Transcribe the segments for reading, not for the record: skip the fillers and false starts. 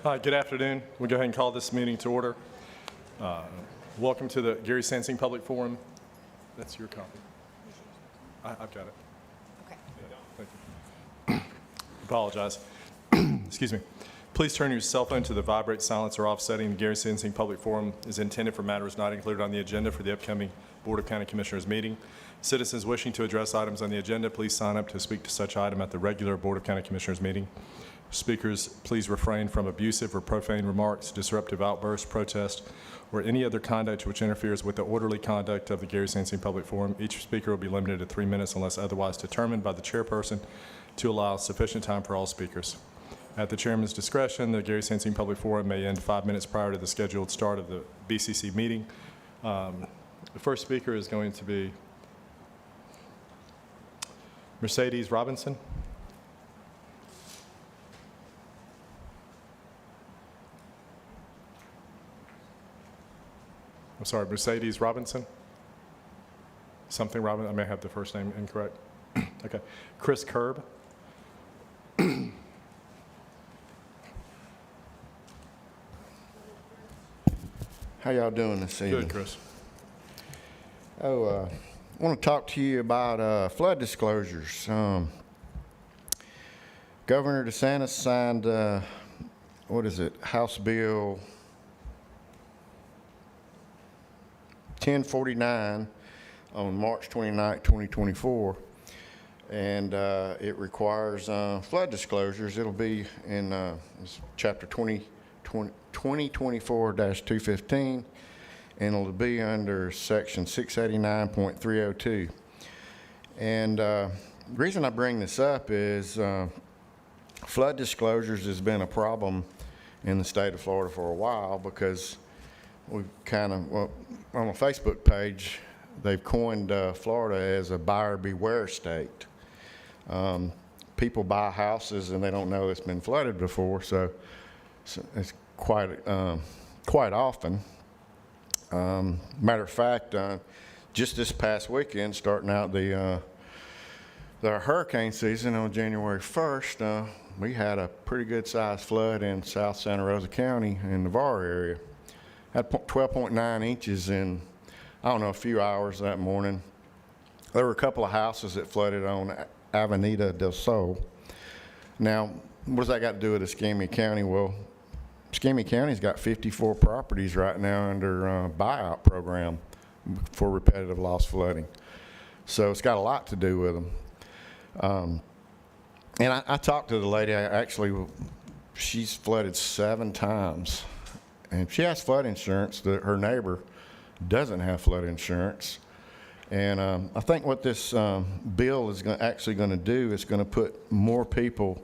Hi, good afternoon. We'll go ahead and call this meeting to order. Welcome to the Gary Sansing Public Forum. That's your copy. I've got it. Okay. Yeah, thank you. Apologize. Excuse me. Please turn your cell phone to the vibrate, silence, or off setting. The Gary Sansing Public Forum is intended for matters not included on the agenda for the upcoming Board of County Commissioners meeting. Citizens wishing to address items on the agenda, please sign up to speak to such item at the regular Board of County Commissioners meeting. Speakers, please refrain from abusive or profane remarks, disruptive outbursts, protest, or any other conduct which interferes with the orderly conduct of the Gary Sansing Public Forum. Each speaker will be limited to 3 minutes unless otherwise determined by the chairperson to allow sufficient time for all speakers. At the chairman's discretion, the Gary Sansing Public Forum may end 5 minutes prior to the scheduled start of the BCC meeting. The first speaker is going to be Mercedes Robinson. I'm sorry, Mercedes Robinson? Something Robinson, I may have the first name incorrect. Okay. Chris Kerb. How y'all doing this evening? Good, Chris. I want to talk to you about flood disclosures. Governor DeSantis signed, House Bill 1049 on March 29, 2024, and it requires flood disclosures. It'll be in Chapter 2024-215, and it'll be under Section 689.302. And the reason I bring this up is flood disclosures has been a problem in the state of Florida for a while because we've kind of, well, on a Facebook page, they've coined Florida as a buyer beware state. People buy houses and they don't know it's been flooded before, so it's quite often. Matter of fact, just this past weekend, starting out the hurricane season on January 1st, we had a pretty good sized flood in South Santa Rosa County in the Navarre area. Had 12.9 inches in, I don't know, a few hours that morning. There were a couple of houses that flooded on Avenida del Sol. Now, what does that got to do with Escambia County? Well, Escambia County's got 54 properties right now under a buyout program for repetitive loss flooding. So it's got a lot to do with them. And I talked to the lady, she's flooded 7 times. And she has flood insurance. Her neighbor doesn't have flood insurance. And I think what this bill is actually going to do is going to put more people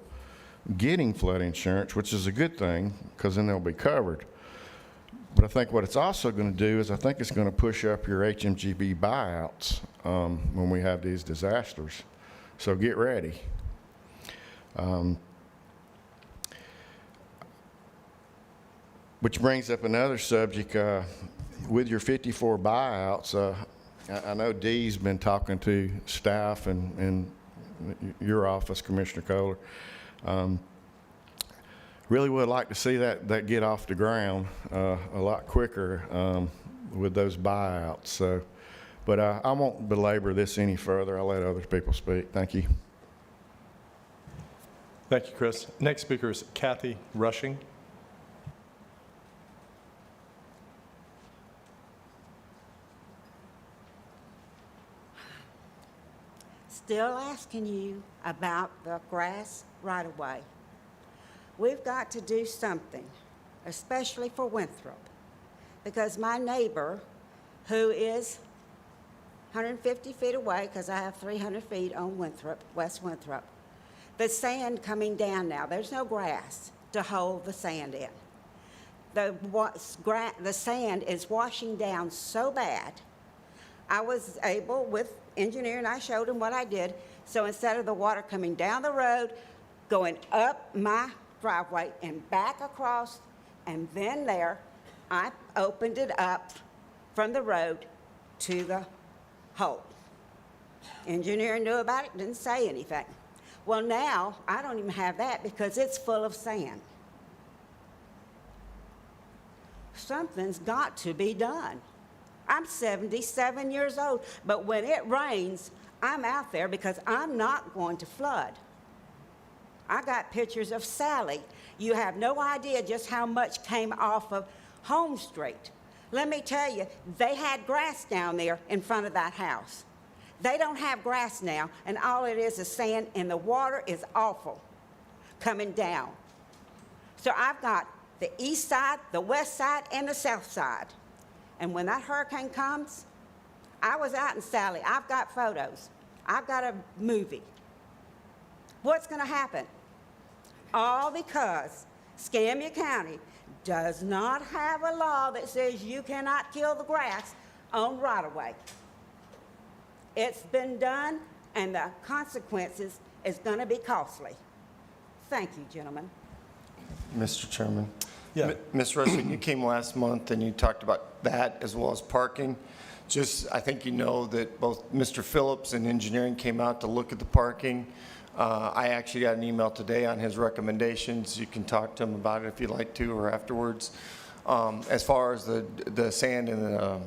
getting flood insurance, which is a good thing because then they'll be covered. But I think what it's also going to do is I think it's going to push up your HMGB buyouts when we have these disasters. So get ready. Which brings up another subject. With your 54 buyouts, I know Dee's been talking to staff and your office, Commissioner Kohler. Really would like to see that get off the ground a lot quicker with those buyouts. So, but I won't belabor this any further. I'll let other people speak. Thank you. Thank you, Chris. Next speaker is Kathy Rushing. Still asking you about the grass right-of-way. We've got to do something, especially for Winthrop, because my neighbor, who is 150 feet away, because I have 300 feet on Winthrop, West Winthrop, the sand coming down now, there's no grass to hold the sand in. The sand is washing down so bad. I was able, with engineer, and I showed him what I did. So instead of the water coming down the road, going up my driveway and back across, and then there, I opened it up from the road to the hole. Engineer knew about it, didn't say anything. Well, now I don't even have that because it's full of sand. something's got to be done. I'm 77 years old, but when it rains, I'm out there because I'm not going to flood. I got pictures of Sally. You have no idea just how much came off of Home Street. Let me tell you, they had grass down there in front of that house. They don't have grass now, and all it is sand, and the water is awful coming down. So I've got the east side, the west side, and the south side. And when that hurricane comes, I was out in Sally. I've got photos. I've got a movie. What's going to happen? All because Escambia County does not have a law that says you cannot kill the grass on right-of-way. It's been done, and the consequences is going to be costly. Thank you, gentlemen. Mr. Chairman. Yeah. Ms. Rushing, you came last month and you talked about that as well as parking. I think you know that both Mr. Phillips and engineering came out to look at the parking. I actually got an email today on his recommendations. You can talk to him about it if you'd like to or afterwards. As far as the sand and the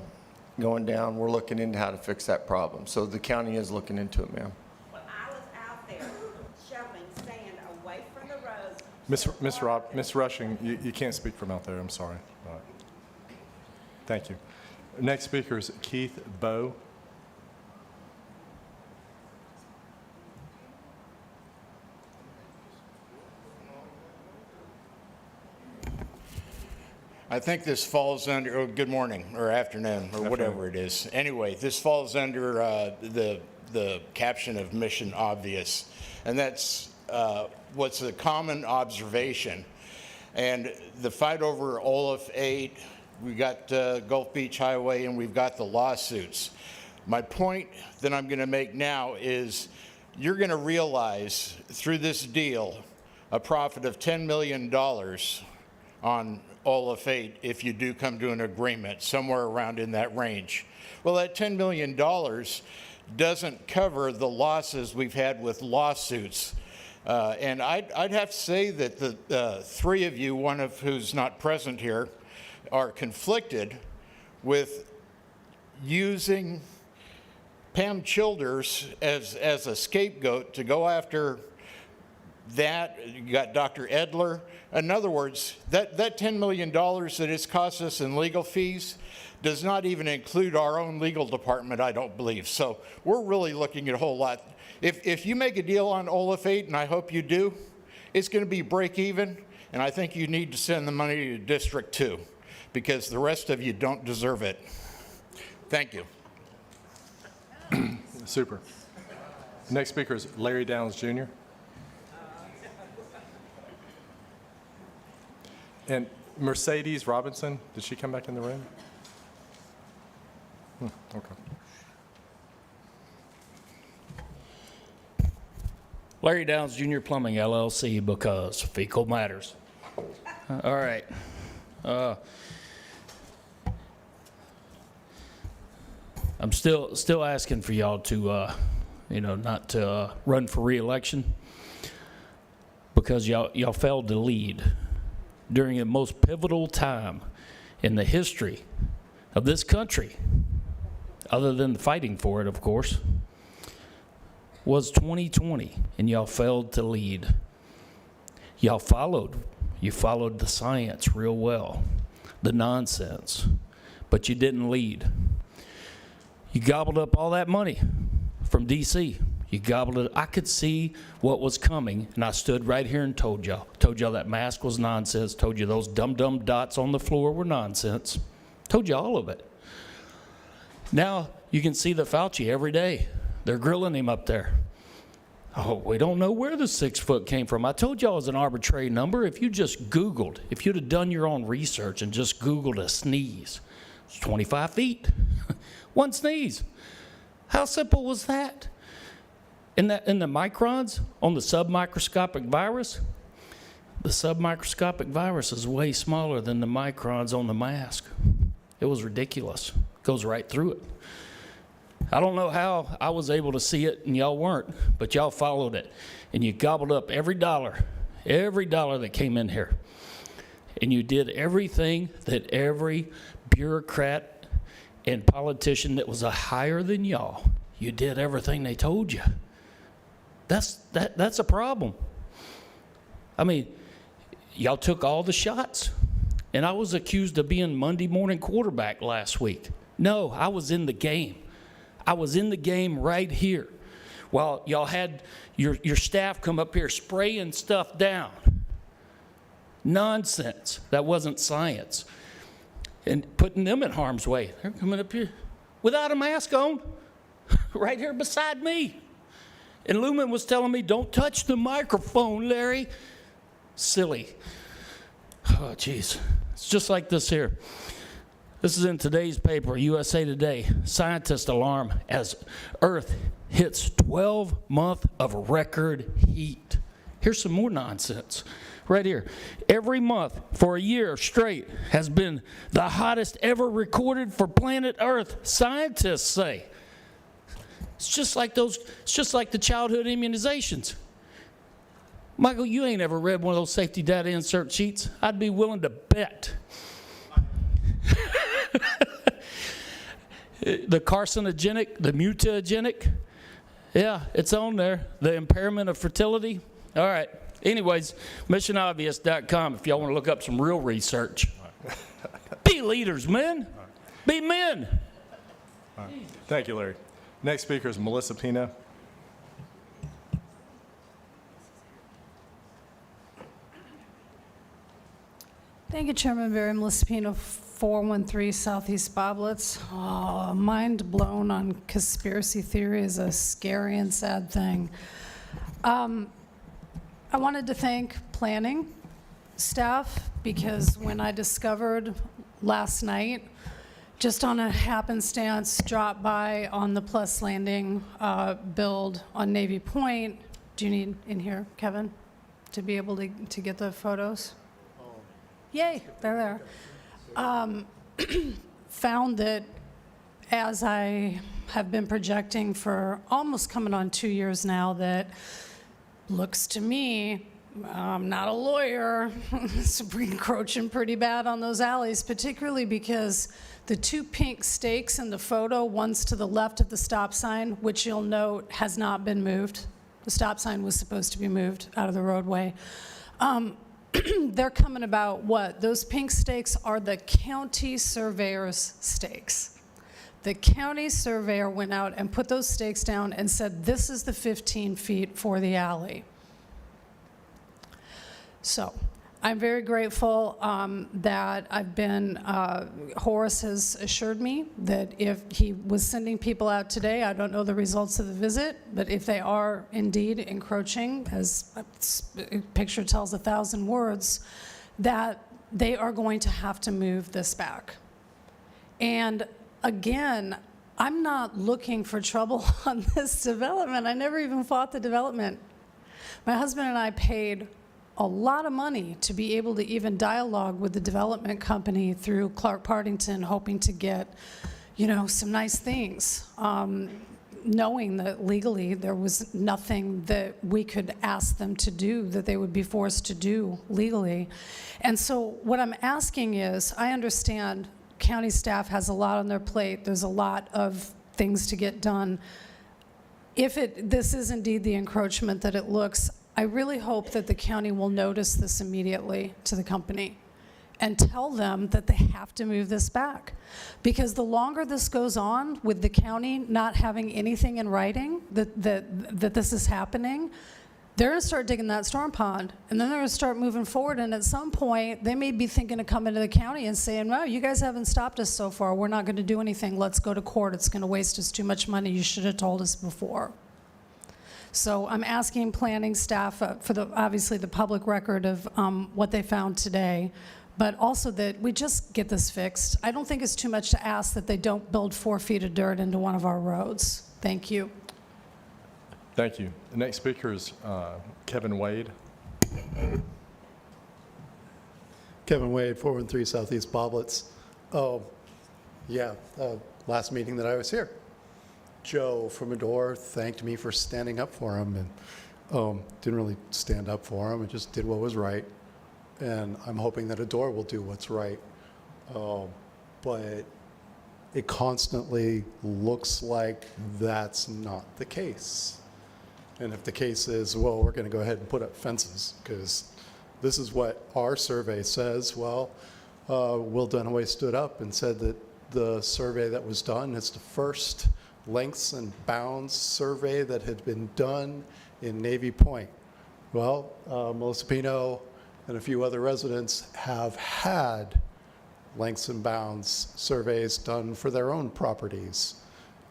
going down, we're looking into how to fix that problem. So the county is looking into it, ma'am. When I was out there shoveling sand away from the road. Miss Rushing, you can't speak from out there, I'm sorry. All right. Thank you. Next speaker is Keith Bowe. I think this falls under, oh, good morning or afternoon or whatever it is. Anyway, this falls under the caption of Mission Obvious. And that's what's a common observation. And the fight over Olaf 8, we got Gulf Beach Highway, and we've got the lawsuits. My point that I'm going to make now is you're going to realize through this deal a profit of $10 million on Olaf 8 if you do come to an agreement, somewhere around in that range. Well, that $10 million doesn't cover the losses we've had with lawsuits. And I'd have to say that the three of you, one of who's not present here, are conflicted with using Pam Childers as a scapegoat to go after that. You got Dr. Edler. In other words, that $10 million that it's cost us in legal fees does not even include our own legal department, I don't believe. So we're really looking at a whole lot. If you make a deal on Olaf 8, and I hope you do, it's going to be break even, and I think you need to send the money to District 2 because the rest of you don't deserve it. Thank you. Super. Next speaker is Larry Downs Jr. And Mercedes Robinson, did she come back in the room? Okay. Larry Downs Jr. Plumbing LLC, because fecal matters. All right. I'm still asking for y'all to, not to run for re-election because y'all failed to lead during the most pivotal time in the history of this country, other than fighting for it, of course, was 2020, and y'all failed to lead. You followed the science real well, the nonsense, but you didn't lead. You gobbled up all that money from DC. You gobbled it. I could see what was coming, and I stood right here and told y'all that mask was nonsense, told you those dumb dots on the floor were nonsense, told you all of it. Now you can see the Fauci every day. They're grilling him up there. Oh, we don't know where the 6 foot came from. I told y'all it was an arbitrary number. If you just Googled, if you'd have done your own research and just Googled a sneeze, it's 25 feet. One sneeze. How simple was that? In the microns on the submicroscopic virus, the submicroscopic virus is way smaller than the microns on the mask. It was ridiculous. Goes right through it. I don't know how I was able to see it and y'all weren't, but y'all followed it. And you gobbled up every dollar that came in here. and you did everything that every bureaucrat and politician that was higher than y'all, you did everything they told you. That's a problem. I mean, y'all took all the shots, and I was accused of being Monday morning quarterback last week. No, I was in the game. I was in the game right here while y'all had your staff come up here spraying stuff down. Nonsense. That wasn't science. And putting them in harm's way. They're coming up here without a mask on, right here beside me. And Lumen was telling me, don't touch the microphone, Larry. Silly. Oh, jeez. It's just like this here. This is in today's paper, USA Today. Scientists alarm as Earth hits 12-month of record heat. Here's some more nonsense. Right here. Every month for a year straight has been the hottest ever recorded for planet Earth, scientists say. It's just like the childhood immunizations. Michael, you ain't ever read one of those safety data insert sheets. I'd be willing to bet. The carcinogenic, the mutagenic, yeah, it's on there. The impairment of fertility. All right. Anyways, missionobvious.com if y'all want to look up some real research. Be leaders, men. Be men. Thank you, Larry. Next speaker is Melissa Pino. Thank you, Chairman Barry. Melissa Pino, 413 Southeast Boblets. Oh, mind blown on conspiracy theory is a scary and sad thing. I wanted to thank planning staff because when I discovered last night, just on a happenstance, dropped by on the Plus Landing build on Navy Point. Do you need in here, Kevin, to be able to get the photos? Yay, they're there. Found that as I have been projecting for almost coming on 2 years now, that looks to me, I'm not a lawyer, it's encroaching pretty bad on those alleys, particularly because the two pink stakes in the photo, one's to the left of the stop sign, which you'll note has not been moved. The stop sign was supposed to be moved out of the roadway. They're coming about what? Those pink stakes are the county surveyor's stakes. The county surveyor went out and put those stakes down and said, this is the 15 feet for the alley. So I'm very grateful that I've been, Horace has assured me that if he was sending people out today, I don't know the results of the visit, but if they are indeed encroaching, as a picture tells 1,000 words, that they are going to have to move this back. And again, I'm not looking for trouble on this development. I never even fought the development. My husband and I paid a lot of money to be able to even dialogue with the development company through Clark Partington, hoping to get, you know, some nice things, knowing that legally there was nothing that we could ask them to do that they would be forced to do legally. And so what I'm asking is, I understand county staff has a lot on their plate. There's a lot of things to get done. If this is indeed the encroachment that it looks, I really hope that the county will notice this immediately to the company and tell them that they have to move this back. Because the longer this goes on with the county not having anything in writing that this is happening, they're gonna start digging that storm pond, and then they're gonna start moving forward, and at some point, they may be thinking of coming to the county and saying, well, you guys haven't stopped us so far, we're not gonna do anything, let's go to court, it's gonna waste us too much money, you should have told us before. So I'm asking planning staff for obviously the public record of what they found today, but also that we just get this fixed. I don't think it's too much to ask that they don't build 4 feet of dirt into one of our roads. Thank you. Thank you. The next speaker is Kevin Wade. Kevin Wade, 413 Southeast Boblets. Oh, yeah, last meeting that I was here. Joe from Adore thanked me for standing up for him, and didn't really stand up for him. I just did what was right. and I'm hoping that Adore will do what's right. But it constantly looks like that's not the case. And if the case is, well, we're going to go ahead and put up fences because this is what our survey says, well, Will Dunaway stood up and said that the survey that was done is the first lengths and bounds survey that had been done in Navy Point. Well, Melissa Pino and a few other residents have had lengths and bounds surveys done for their own properties.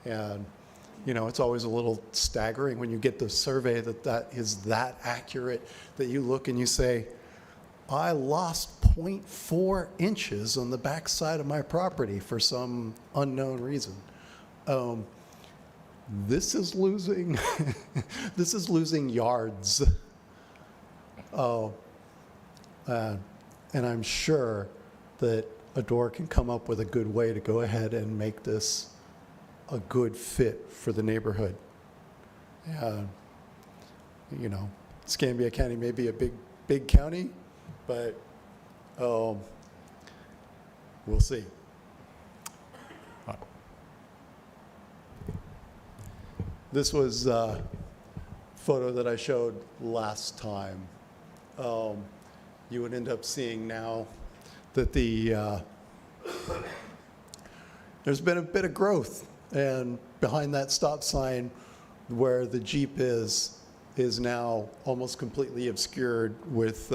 And, you know, it's always a little staggering when you get the survey that is that accurate, that you look and you say, I lost 0.4 inches on the backside of my property for some unknown reason. This is losing, this is losing yards. And I'm sure that Adore can come up with a good way to go ahead and make this a good fit for the neighborhood. You know, Escambia County may be a big county, but we'll see. This was a photo that I showed last time. You would end up seeing now that there's been a bit of growth, and behind that stop sign where the Jeep is now almost completely obscured with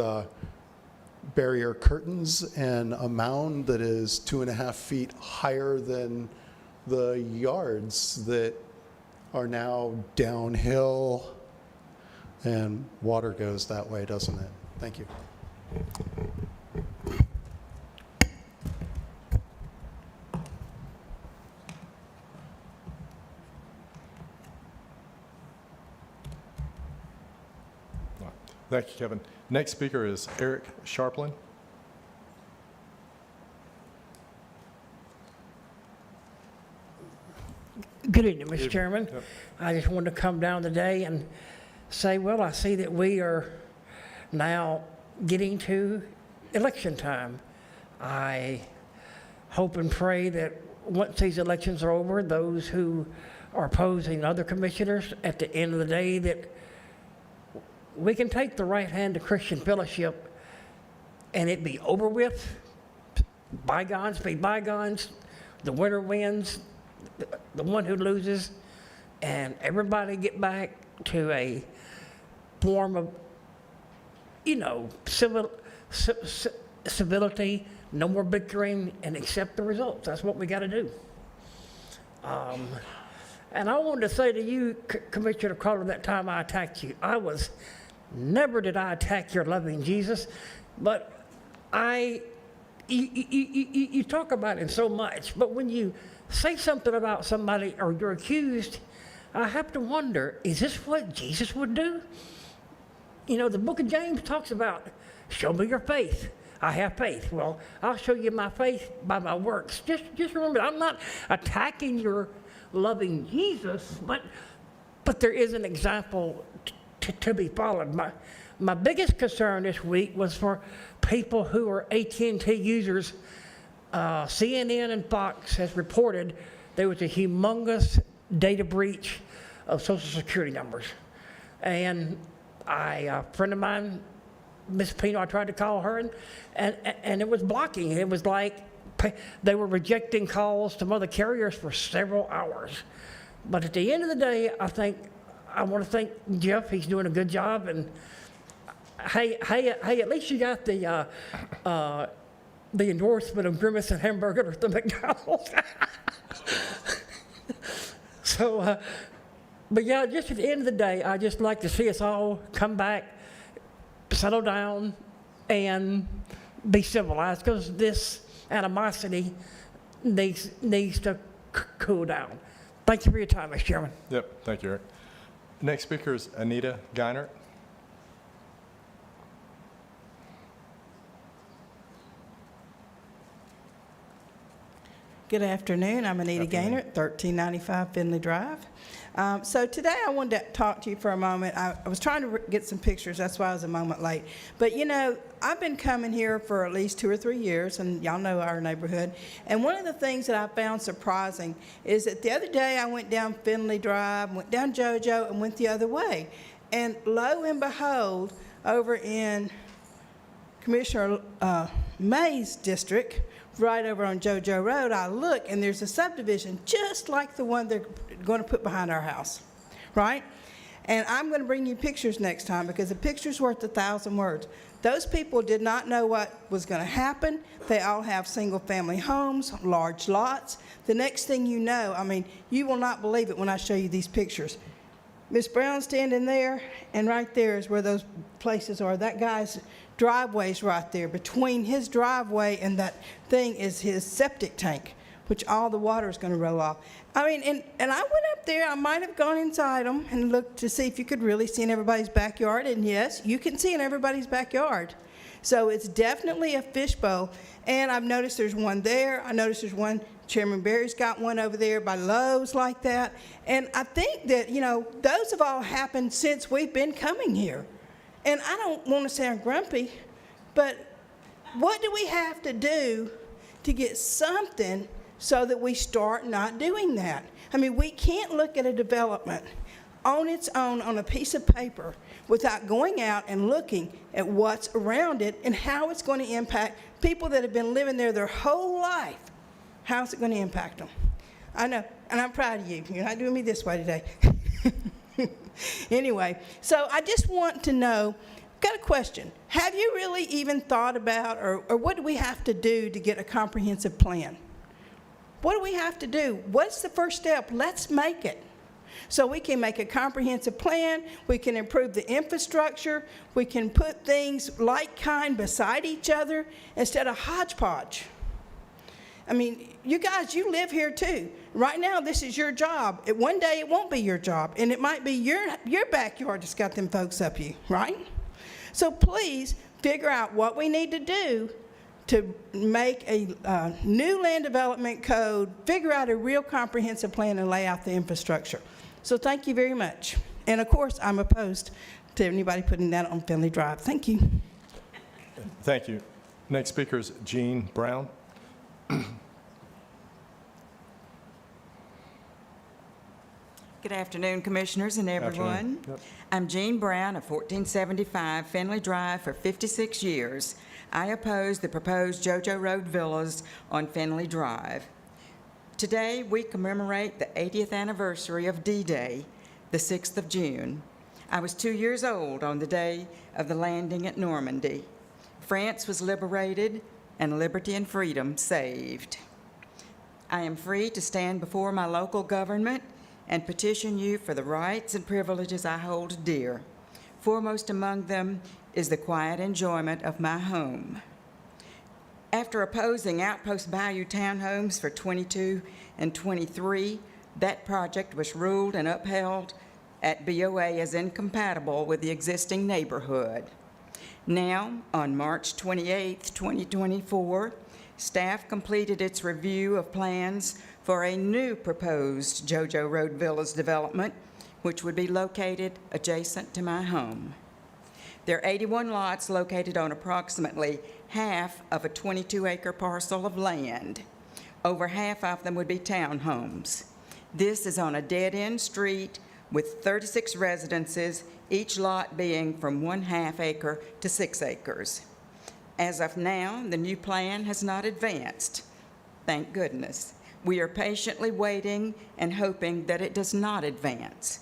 barrier curtains and a mound that is 2.5 feet higher than the yards that are now downhill, and water goes that way, doesn't it? Thank you. Thank you, Kevin. Next speaker is Eric Sharplin. Good evening, Mr. Chairman. I just wanted to come down today and say, well, I see that we are now getting to election time. I hope and pray that once these elections are over, those who are opposing other commissioners, at the end of the day, that we can take the right hand to Christian fellowship and it be over with. Bygones be bygones. The winner wins. The one who loses, and everybody get back to a form of, you know, civility, no more bickering, and accept the results. That's what we got to do. And I wanted to say to you, Commissioner Carter, that time I attacked you, never did I attack your loving Jesus, but you talk about him so much, but when you say something about somebody or you're accused, I have to wonder, is this what Jesus would do? You know, the book of James talks about, show me your faith. I have faith. Well, I'll show you my faith by my works. Just remember, I'm not attacking your loving Jesus, but there is an example to be followed. My biggest concern this week was for people who are AT&T users. CNN and Fox has reported there was a humongous data breach of Social Security numbers. And a friend of mine, Miss Pino, I tried to call her, and it was blocking. It was like they were rejecting calls to other carriers for several hours. But at the end of the day, I want to thank Jeff. He's doing a good job. And hey, at least you got the endorsement of Grimace and Hamburger at the McDonald's. So, but yeah, just at the end of the day, I just like to see us all come back, settle down, and be civilized, because this animosity needs to cool down. Thank you for your time, Mr. Chairman. Yep, thank you, Eric. Next speaker is Anita Geinert. Good afternoon. I'm Anita Gaynor, 1395 Finley Drive. So today I wanted to talk to you for a moment. I was trying to get some pictures, that's why I was a moment late. But you know, I've been coming here for at least 2 or 3 years, and y'all know our neighborhood. And one of the things that I found surprising is that the other day I went down Finley Drive, went down JoJo, and went the other way. And lo and behold, over in Commissioner May's district, right over on JoJo Road, I look and there's a subdivision just like the one they're going to put behind our house, right? And I'm going to bring you pictures next time because a picture's worth 1,000 words. Those people did not know what was going to happen. They all have single-family homes, large lots. The next thing you know, I mean, you will not believe it when I show you these pictures. Miss Brown standing there, and right there is where those places are. That guy's driveway's right there. Between his driveway and that thing is his septic tank, which all the water is going to roll off. I mean, and I went up there. I might have gone inside them and looked to see if you could really see in everybody's backyard. And yes, you can see in everybody's backyard. So it's definitely a fishbowl. And I've noticed there's one there. I noticed there's one, Chairman Barry's got one over there by Lowe's like that. And I think that, you know, those have all happened since we've been coming here. And I don't want to sound grumpy, but what do we have to do to get something so that we start not doing that? I mean, we can't look at a development on its own on a piece of paper without going out and looking at what's around it and how it's going to impact people that have been living there their whole life. How's it going to impact them? I know, and I'm proud of you. You're not doing me this way today. Anyway, so I just want to know, got a question. Have you really even thought about, or what do we have to do to get a comprehensive plan? What do we have to do? What's the first step? Let's make it. So we can make a comprehensive plan, we can improve the infrastructure, we can put things like kind beside each other instead of hodgepodge. I mean, you guys, you live here too. Right now, this is your job. One day, it won't be your job, and it might be your backyard that's got them folks up you, right? So please figure out what we need to do to make a new land development code, figure out a real comprehensive plan, and lay out the infrastructure. So thank you very much. And of course, I'm opposed to anybody putting that on Finley Drive. Thank you. Thank you. Next speaker is Jean Brown. Good afternoon, Commissioners and everyone. Afternoon. Yep. I'm Jean Brown of 1475 Finley Drive for 56 years. I oppose the proposed JoJo Road Villas on Finley Drive. Today, we commemorate the 80th anniversary of D-Day, the 6th of June. I was 2 years old on the day of the landing at Normandy. France was liberated and liberty and freedom saved. I am free to stand before my local government and petition you for the rights and privileges I hold dear. Foremost among them is the quiet enjoyment of my home. After opposing Outpost Bayou townhomes for 22 and 23, that project was ruled and upheld at BOA as incompatible with the existing neighborhood. Now, on March 28, 2024, staff completed its review of plans for a new proposed JoJo Road Villas development, which would be located adjacent to my home. There are 81 lots located on approximately half of a 22-acre parcel of land. Over half of them would be townhomes. This is on a dead-end street with 36 residences, each lot being from 1/2 acre to 6 acres. As of now, the new plan has not advanced. Thank goodness. We are patiently waiting and hoping that it does not advance.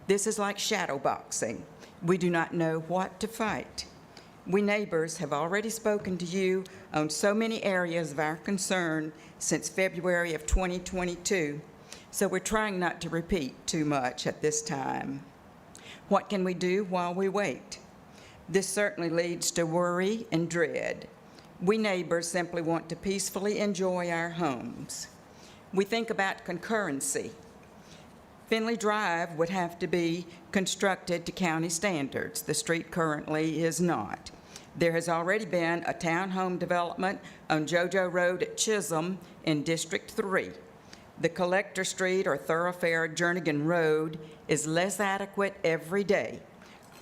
This is like shadow boxing. We do not know what to fight. We neighbors have already spoken to you on so many areas of our concern since February of 2022, so we're trying not to repeat too much at this time. What can we do while we wait? This certainly leads to worry and dread. We neighbors simply want to peacefully enjoy our homes. We think about concurrency. Finley Drive would have to be constructed to county standards. The street currently is not. There has already been a townhome development on JoJo Road at Chisholm in District 3. The Collector Street or thoroughfare Jernigan Road is less adequate every day.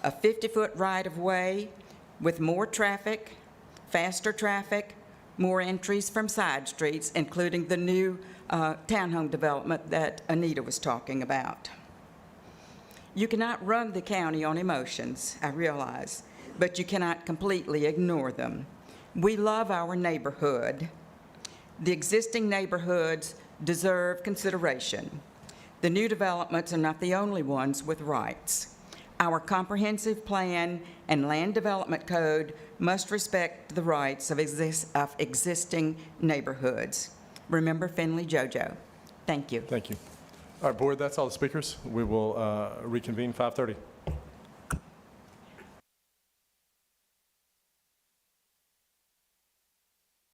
A 50-foot right-of-way with more traffic, faster traffic, more entries from side streets, including the new townhome development that Anita was talking about. You cannot run the county on emotions, I realize, but you cannot completely ignore them. We love our neighborhood. The existing neighborhoods deserve consideration. The new developments are not the only ones with rights. Our comprehensive plan and land development code must respect the rights of existing neighborhoods. Remember Finley JoJo. Thank you. Thank you. All right, Board, that's all the speakers. We will reconvene 5:30.